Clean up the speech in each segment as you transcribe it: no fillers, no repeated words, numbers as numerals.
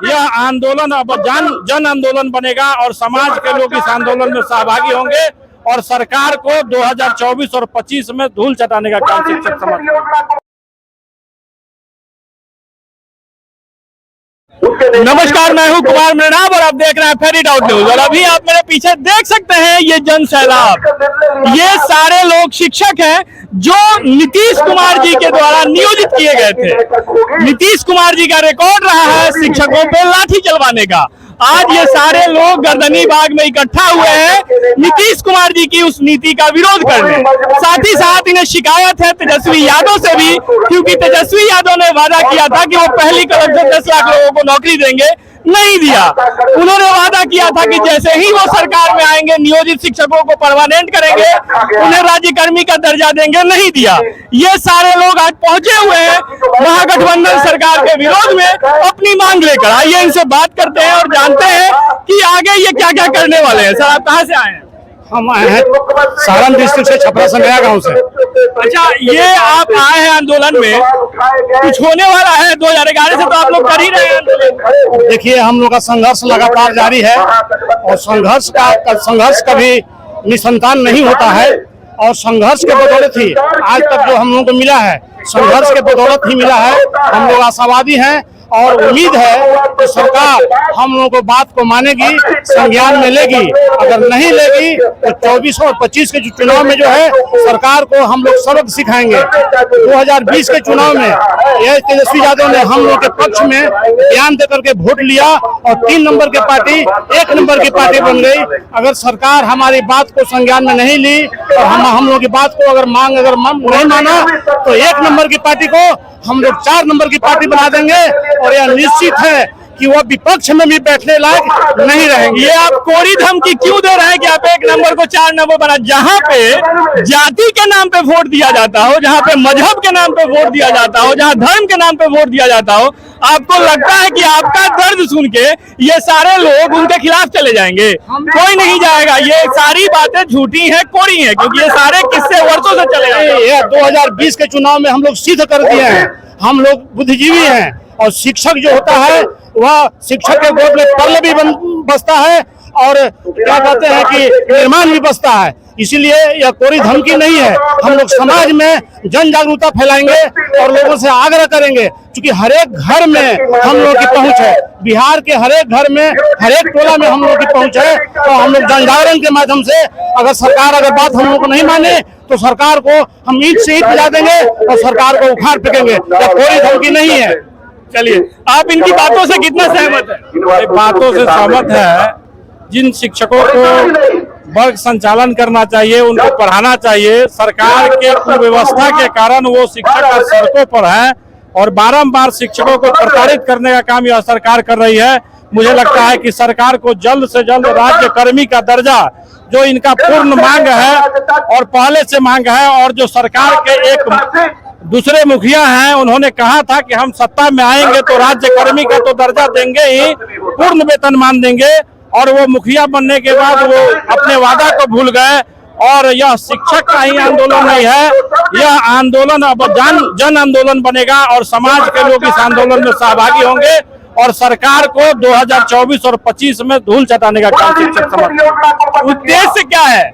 यह आंदोलन अब जन आंदोलन बनेगा और समाज के लोग इस आंदोलन में सहभागी होंगे और सरकार को 2024 और 25 में धूल चटाने का काम शिक्षक समाज। नमस्कार, मैं हूं कुमार मृणाल और आप देख रहे हैं फेरिड आउट न्यूज। और अभी आप मेरे पीछे देख सकते हैं ये जन सैलाब, ये सारे लोग शिक्षक हैं जो नीतीश कुमार जी के द्वारा नियोजित किए गए थे। नीतीश कुमार जी का रिकॉर्ड रहा है शिक्षकों पे लाठी चलवाने का। आज ये सारे लोग गर्दनी बाग में इकट्ठा हुए हैं नीतीश कुमार जी की उस नीति का विरोध करने। साथ ही साथ इन्हें शिकायत है तेजस्वी यादव से भी, क्योंकि तेजस्वी यादव ने वादा किया था कि वो पहली कदम से 10 लाख लोगों को नौकरी देंगे, नहीं दिया। उन्होंने वादा किया था कि जैसे ही वो सरकार में आएंगे नियोजित शिक्षकों को परमानेंट करेंगे, उन्हें राज्यकर्मी का दर्जा देंगे, नहीं दिया। ये सारे लोग आज पहुंचे हुए हैं महागठबंधन सरकार के विरोध में अपनी मांग लेकर। आइए इनसे बात करते हैं और जानते हैं कि आगे ये क्या क्या करने वाले हैं। सर, आप कहाँ से आए हैं? हम आए हैं सारण डिस्ट्रिक्ट से, छपरा संगया गांव से। अच्छा, ये आप आए हैं आंदोलन में, कुछ होने वाला है 2011 से तो आप लोग कर ही रहे हैं आंदोलन। देखिए, हम लोग का संघर्ष लगातार जारी है और संघर्ष कभी निसंतान नहीं होता है और संघर्ष के बदौलत ही आज तक जो हम लोगों को मिला है, संघर्ष के बदौलत ही मिला है। हम लोग आशावादी हैं और उम्मीद है कि सरकार हम लोगों को बात को मानेगी, संज्ञान में लेगी। अगर नहीं लेगी तो 24 और 25 के चुनाव में जो है सरकार को हम लोग सबक सिखाएंगे। 2020 के चुनाव में यह तेजस्वी यादव ने हम लोग के पक्ष में बयान देकर के वोट लिया और 3 नंबर की पार्टी 1 नंबर की पार्टी बन गई। अगर सरकार हमारी बात को संज्ञान में नहीं ली और हम लोग की बात को अगर नहीं माना तो 1 नंबर की पार्टी को हम लोग 4 नंबर की पार्टी बना देंगे और यह निश्चित है कि वो विपक्ष में भी बैठने लायक नहीं रहेंगे। ये आप कोरी धमकी क्यों दे रहे हैं कि आप 1 नंबर को 4 नंबर बना? जहाँ पे जाति के नाम पे वोट दिया जाता हो, जहाँ पे मजहब के नाम पे वोट दिया जाता हो, जहाँ धर्म के नाम पे वोट दिया जाता हो, आपको लगता है कि आपका दर्द सुन के ये सारे लोग उनके खिलाफ चले जाएंगे? कोई नहीं जाएगा। ये सारी बातें झूठी हैं, कोरी हैं, क्योंकि ये सारे किस्से वर्षों से चले हैं। 2020 के चुनाव में हम लोग सिद्ध कर दिए हैं, हम लोग बुद्धिजीवी हैं और शिक्षक जो होता है वह शिक्षक के गोद में पल्ले भी बसता है और क्या कहते हैं कि निर्माण भी बसता है। इसीलिए यह कोई धमकी नहीं है। हम लोग समाज में जन जागरूकता फैलाएंगे और लोगों से आग्रह करेंगे, क्योंकि हर एक घर में हम लोग की पहुंच है। बिहार के हर एक घर में, हर एक टोला में हम लोग की पहुंच है। तो हम लोग जन जागरण के माध्यम से अगर सरकार बात हम लोग को नहीं माने तो सरकार को हम ईंट से ईंट बजा देंगे और सरकार को उखाड़ फेंकेंगे। यह कोई धमकी नहीं है। चलिए, आप इनकी बातों से कितना सहमत है? बातों से सहमत है। जिन शिक्षकों को वर्ग संचालन करना चाहिए, उनको पढ़ाना चाहिए, सरकार के कुव्यवस्था के कारण वो शिक्षक सड़कों पर हैं और बारंबार शिक्षकों को प्रताड़ित करने का काम यह सरकार कर रही है। मुझे लगता है कि सरकार को जल्द से जल्द राज्यकर्मी का दर्जा, जो इनका पूर्ण मांग है और पहले से मांग है, और जो सरकार के एक दूसरे मुखिया हैं, उन्होंने कहा था कि हम सत्ता में आएंगे तो राज्यकर्मी का तो दर्जा देंगे ही, पूर्ण वेतन मान देंगे, और वो मुखिया बनने के बाद वो अपने वादा को भूल गए। और यह शिक्षक का ही आंदोलन नहीं है, यह आंदोलन अब जन आंदोलन बनेगा और समाज के लोग इस आंदोलन में सहभागी होंगे और सरकार को 2024 और 25 में धूल चटाने का काम शिक्षक समाज। उद्देश्य क्या है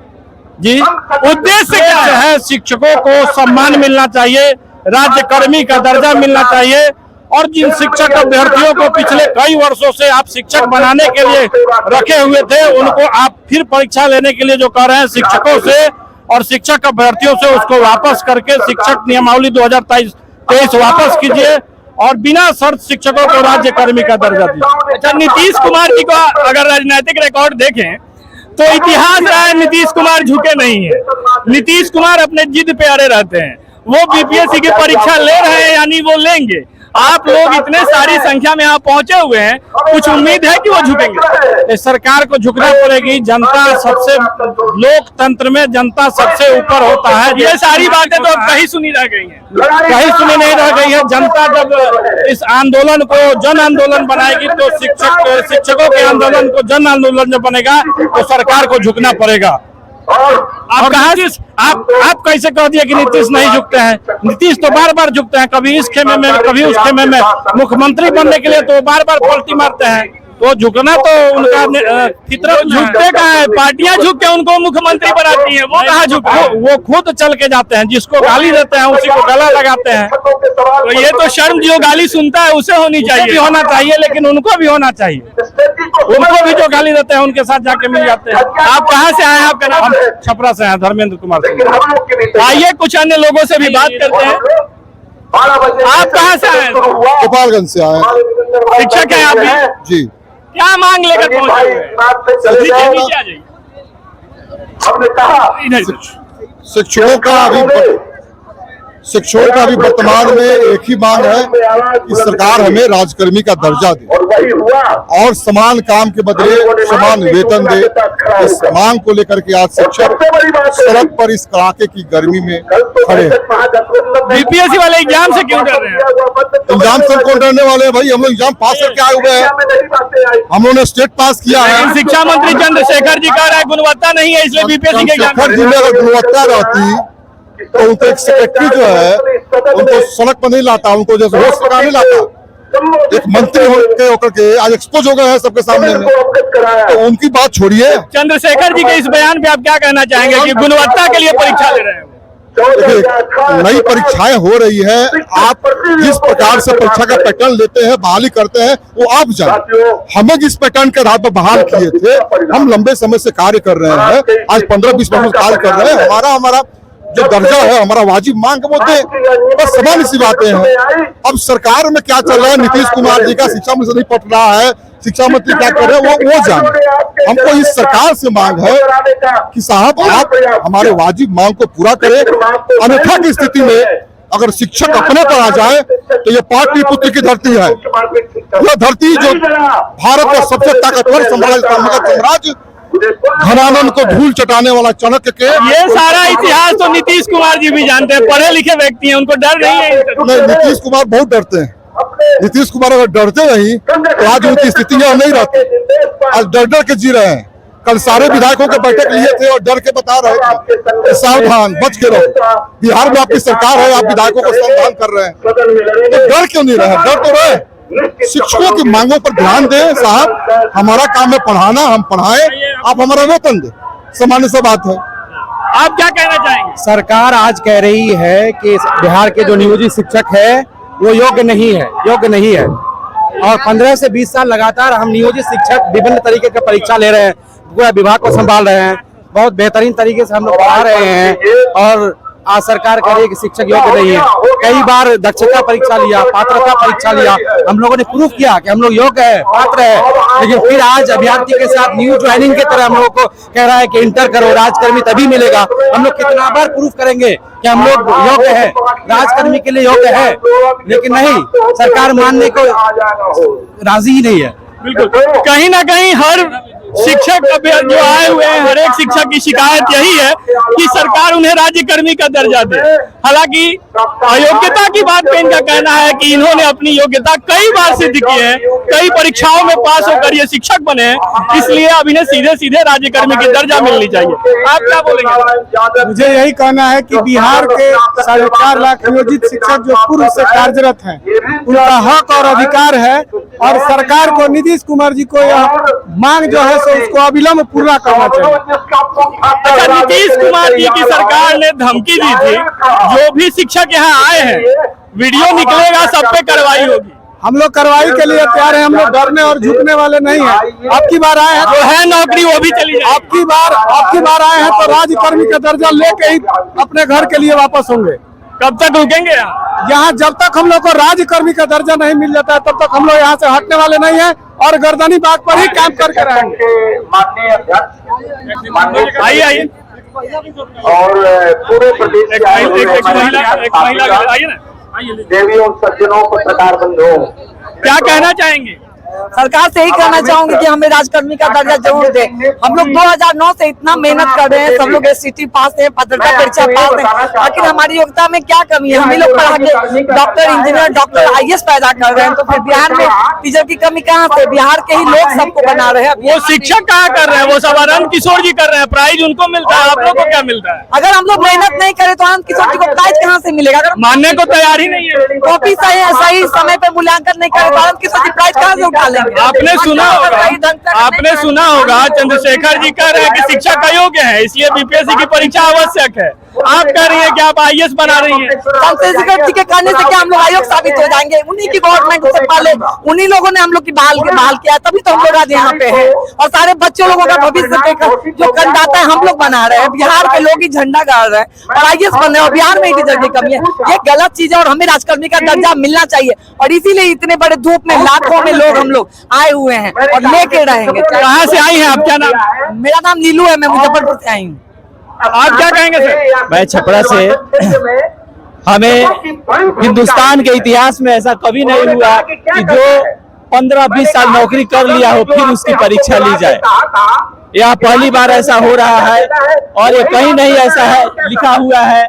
जी? उद्देश्य क्या है? शिक्षकों को सम्मान मिलना चाहिए, राज्यकर्मी का दर्जा मिलना चाहिए, और जिन शिक्षक अभ्यर्थियों को पिछले कई वर्षों से आप शिक्षक बनाने के लिए रखे हुए थे, उनको आप फिर परीक्षा लेने के लिए जो कह रहे हैं शिक्षकों से और शिक्षक अभ्यर्थियों से, उसको वापस करके शिक्षक नियमावली 2023 वापस कीजिए और बिना शर्त शिक्षकों को राज्यकर्मी का दर्जा दीजिए। अच्छा, नीतीश कुमार जी को अगर राजनीतिक रिकॉर्ड देखें तो इतिहास रहा है, नीतीश कुमार झुके नहीं है। नीतीश कुमार अपने जिद पे अड़े रहते हैं। वो बीपीएससी की परीक्षा ले रहे हैं, यानी वो लेंगे। आप लोग इतने सारी संख्या में यहाँ पहुंचे हुए हैं, कुछ उम्मीद है कि वो झुकेंगे? सरकार को झुकना पड़ेगी। जनता सबसे, लोकतंत्र में जनता सबसे ऊपर होता है। ये सारी बातें तो अब कहीं सुनी रह गई हैं, कहीं सुनी नहीं रह गई है। जनता जब इस आंदोलन को जन आंदोलन बनाएगी तो शिक्षकों के आंदोलन को जन आंदोलन जब बनेगा तो सरकार को झुकना पड़ेगा। और नीतीश आप कैसे कह दिए कि नीतीश नहीं झुकते हैं? नीतीश तो बार बार झुकते हैं, कभी इस खेमे में कभी उस खेमे में। मुख्यमंत्री बनने के लिए तो बार बार पलटी मारते हैं, तो झुकना तो उनका फितरत में है। झुकते कहाँ है? पार्टियां झुक के उनको मुख्यमंत्री बनाती हैं, वो कहाँ झुकते हैं? वो खुद चल के जाते हैं, जिसको गाली देते हैं उसी को गला लगाते हैं। तो ये तो शर्म जो गाली सुनता है उसे होनी भी चाहिए। होना चाहिए, लेकिन उनको भी होना चाहिए। उनको भी जो गाली देते हैं उनके साथ जाके मिल जाते हैं। आप कहाँ से आए हैं? आपका नाम? हम छपरा से हैं, धर्मेंद्र कुमार सिंह। आइए कुछ अन्य लोगों से भी बात करते हैं। आप कहाँ से आए हैं? गोपालगंज से आए हैं। शिक्षक हैं आप भी? जी। क्या मांग लेकर पहुंचे हुए हैं? नीचे आ जाइए। हमने कहा शिक्षकों का अभी वर्तमान में एक ही मांग है कि सरकार हमें राजकर्मी का दर्जा दे और वही हुआ। और समान काम के बदले समान वेतन दे। इस मांग को लेकर के आज शिक्षक सड़क पर इस कड़ाके की गर्मी में खड़े हैं। बीपीएससी वाले एग्जाम से क्यों डर रहे हैं? एग्जाम से कौन डरने वाले हैं भाई? हम लोग एग्जाम पास करके आए हुए हैं, हम लोगों ने स्टेट पास किया है। लेकिन शिक्षा मंत्री चंद्रशेखर जी कह रहा है गुणवत्ता नहीं है, इसलिए बीपीएससी के एग्जाम। चंद्रशेखर जी में अगर गुणवत्ता रहती तो उनको एक सेक्रेटरी जो है उनको सड़क पर नहीं लाता, उनको जैसे रोज पकड़ा नहीं लाता। एक मंत्री होकर के आज एक्सपोज हो गए हैं सबके सामने में, तो उनकी बात छोड़िए। चंद्रशेखर जी के इस बयान पे आप क्या कहना चाहेंगे कि गुणवत्ता के लिए परीक्षा ले रहे हैं? देखिए, नई परीक्षाएं हो रही है, आप जिस प्रकार से परीक्षा का पैटर्न लेते हैं, बहाली करते हैं, वो आप जाने। हमें जिस पैटर्न के आधार पर बहाल किए थे, हम लंबे समय से कार्य कर रहे हैं, आज 15-20 वर्ष कार्य कर रहे हैं। हमारा जो दर्जा है, हमारा वाजिब मांग वो दे, बस सवाल इसी बातें हैं। अब सरकार में क्या चल रहा है, नीतीश कुमार जी का शिक्षा मंत्री नहीं पट रहा है, शिक्षा मंत्री क्या कर रहे हैं वो जाने। हमको इस सरकार से मांग है कि साहब आप हमारे वाजिब मांग को पूरा करें, अन्यथा की स्थिति में अगर शिक्षक अपने पर आ जाए तो ये पाटलिपुत्र की धरती है, यह धरती जो भारत का सबसे ताकतवर साम्राज्य घनानंद को धूल चटाने वाला चाणक्य के। ये सारा इतिहास तो नीतीश कुमार जी भी जानते हैं, पढ़े लिखे व्यक्ति हैं, उनको डर नहीं है? नहीं, नीतीश कुमार बहुत डरते हैं। नीतीश कुमार अगर डरते नहीं तो आज उनकी स्थिति यह नहीं रहती। आज डर डर के जी रहे हैं। कल सारे विधायकों के बैठक लिए थे और डर के बता रहे थे सावधान, बच के रहो, बिहार में आपकी सरकार है, आप विधायकों को सावधान कर रहे हैं, तो डर क्यों नहीं रहे? डर तो रहे। शिक्षकों की मांगों पर ध्यान दें साहब, हमारा काम है पढ़ाना, हम पढ़ाएं, आप हमारा वेतन दें, सामान्य सा बात है। आप क्या कहना चाहेंगे? सरकार आज कह रही है कि बिहार के जो नियोजित शिक्षक है वो योग्य नहीं है और 15 से 20 साल लगातार हम नियोजित शिक्षक विभिन्न तरीके का परीक्षा ले रहे हैं, पूरा विभाग को संभाल रहे हैं, बहुत बेहतरीन तरीके से हम लोग पढ़ा रहे हैं और आज सरकार कह रही है कि शिक्षक योग्य नहीं है। कई बार दक्षता परीक्षा लिया, पात्रता परीक्षा लिया, हम लोगों ने प्रूफ किया कि हम लोग योग्य है, पात्र है, लेकिन फिर आज अभ्यर्थी के साथ न्यू ज्वाइनिंग की तरह हम लोगों को कह रहा है कि इंटर करो, राजकर्मी तभी मिलेगा। हम लोग कितना बार प्रूफ करेंगे कि हम लोग योग्य है, राजकर्मी के लिए योग्य है, लेकिन नहीं, सरकार मानने को राजी ही नहीं है। बिल्कुल, कहीं ना कहीं हर शिक्षक जो आए हुए हैं, हर एक शिक्षक की शिकायत यही है कि सरकार उन्हें राज्यकर्मी का दर्जा दे। हालांकि अयोग्यता की बात पे इनका कहना है कि इन्होंने अपनी योग्यता कई बार सिद्ध की है, कई परीक्षाओं में पास होकर ये शिक्षक बने हैं, इसलिए अब इन्हें सीधे सीधे राज्यकर्मी की दर्जा मिलनी चाहिए। आप क्या बोलेंगे? मुझे यही कहना है कि बिहार के 4.5 लाख नियोजित शिक्षक जो पूर्व से कार्यरत हैं, उनका हक और अधिकार है और सरकार को, नीतीश कुमार जी को यह मांग जो है सो उसको अविलंब पूरा करना चाहिए। अच्छा, नीतीश कुमार जी की सरकार ने धमकी दी थी, जो भी शिक्षक यहाँ आए हैं वीडियो निकलेगा, सब पे कार्रवाई होगी। हम लोग कार्रवाई के लिए तैयार हैं, हम लोग डरने और झुकने वाले नहीं हैं। आपकी बार आए हैं जो है नौकरी वो भी चली जाएगी। आपकी बार आए हैं तो राज्यकर्मी का दर्जा लेके ही अपने घर के लिए वापस होंगे। कब तक रुकेंगे यहाँ? जब तक हम लोग को राज्यकर्मी का दर्जा नहीं मिल जाता है तब तक हम लोग यहाँ से हटने वाले नहीं हैं और गर्दनी बाग पर ही काम करके रहेंगे। माननीय अध्यक्ष, आइए और पूरे प्रदेश एक महिला आइए ना। देवियों, सज्जनों, पत्रकार बंधुओं, क्या कहना चाहेंगे? सरकार से यही कहना चाहूंगी कि हमें राजकर्मी का दर्जा जरूर दे। हम लोग 2009 से इतना मेहनत कर रहे हैं, सब लोग SCT पास है, पात्रता परीक्षा पास है, आखिर हमारी योग्यता में क्या कमी है? हम ही लोग पढ़ा के डॉक्टर, इंजीनियर, डॉक्टर, IAS पैदा कर रहे हैं, तो फिर बिहार में टीचर की कमी कहाँ से? बिहार के ही लोग सबको बना रहे हैं। वो शिक्षक कहाँ कर रहे हैं? वो सब आनंद किशोर जी कर रहे हैं, प्राइज उनको मिलता है, आप लोग को क्या मिलता है? अगर हम लोग मेहनत नहीं करें तो आनंद किशोर जी को प्राइज कहाँ से मिलेगा? अगर मानने को तैयार ही नहीं है। कॉपी सही समय पे मूल्यांकन नहीं करे तो आनंद किशोर जी प्राइज कहाँ से उठा लेंगे? आपने सुना होगा चंद्रशेखर जी कह रहे हैं कि शिक्षक अयोग्य है, इसलिए BPSC की परीक्षा आवश्यक है। आप कह रही हैं कि आप IAS बना रही हैं। चंद्रशेखर जी के कहने से क्या हम लोग आयोग साबित हो जाएंगे? उन्हीं की गवर्नमेंट से पहले उन्हीं लोगों ने हम लोग की बहाल किया, तभी तो हम लोग आज यहाँ पे हैं। और सारे बच्चों लोगों का भविष्य जो करदाता है हम लोग बना रहे हैं, बिहार के लोग ही झंडा गाड़ रहे हैं और IAS बन रहे हैं और बिहार में ही टीचर की कमी है। ये गलत चीज है और हमें राजकर्मी का दर्जा मिलना चाहिए और इसीलिए इतने बड़े धूप में लाखों में लोग हम लोग आए हुए हैं और लेके रहेंगे। कहाँ से आई हैं आप? क्या नाम? मेरा नाम नीलू है, मैं मुजफ्फरपुर से आई हूँ। आप क्या कहेंगे सर? मैं छपरा से। हमें हिंदुस्तान के इतिहास में ऐसा कभी नहीं हुआ कि जो 15-20 साल नौकरी कर लिया हो फिर उसकी परीक्षा ली जाए। यह पहली बार ऐसा हो रहा है और ये कहीं नहीं ऐसा है लिखा हुआ है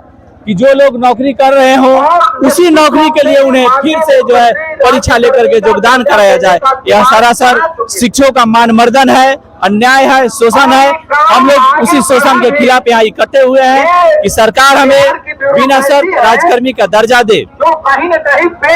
कि जो लोग नौकरी कर रहे हो उसी नौकरी के लिए उन्हें फिर से जो है परीक्षा लेकर के योगदान कराया जाए। यह सरासर शिक्षकों का मानमर्दन है, अन्याय है, शोषण है। हम लोग उसी शोषण के खिलाफ यहाँ इकट्ठे हुए हैं कि सरकार हमें बिना शर्त राजकर्मी का दर्जा दे।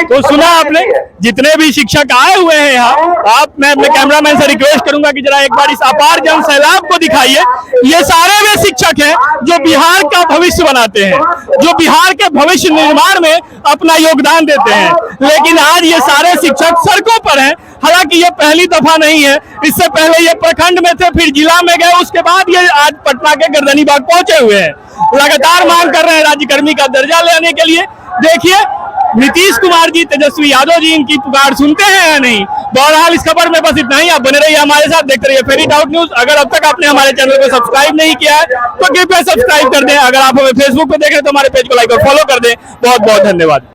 तो सुना आपने, जितने भी शिक्षक आए हुए हैं यहाँ, मैं अपने कैमरामैन से रिक्वेस्ट करूंगा कि जरा एक बार इस अपार जन सैलाब को दिखाइए। ये सारे वे शिक्षक हैं जो बिहार का भविष्य बनाते हैं, जो बिहार के भविष्य निर्माण में अपना योगदान देते हैं, लेकिन आज ये सारे शिक्षक सड़कों पर हैं। हालांकि ये पहली दफा नहीं है, इससे पहले ये प्रखंड में थे, फिर जिला में गए, उसके बाद ये आज पटना के गर्दनीबाग पहुंचे हुए हैं। लगातार मांग कर रहे हैं राज्यकर्मी का दर्जा लेने के लिए। देखिए नीतीश कुमार जी, तेजस्वी यादव जी इनकी पुकार सुनते हैं या नहीं? बहरहाल इस खबर में बस इतना ही। आप बने रहिए हमारे साथ, देखते रहिए फेरी डाउट न्यूज। अगर अब तक आपने हमारे चैनल को सब्सक्राइब नहीं किया है तो कृपया सब्सक्राइब कर दें। अगर आप हमें फेसबुक पे देख रहे हैं तो हमारे पेज को लाइक और फॉलो कर दें। बहुत बहुत धन्यवाद।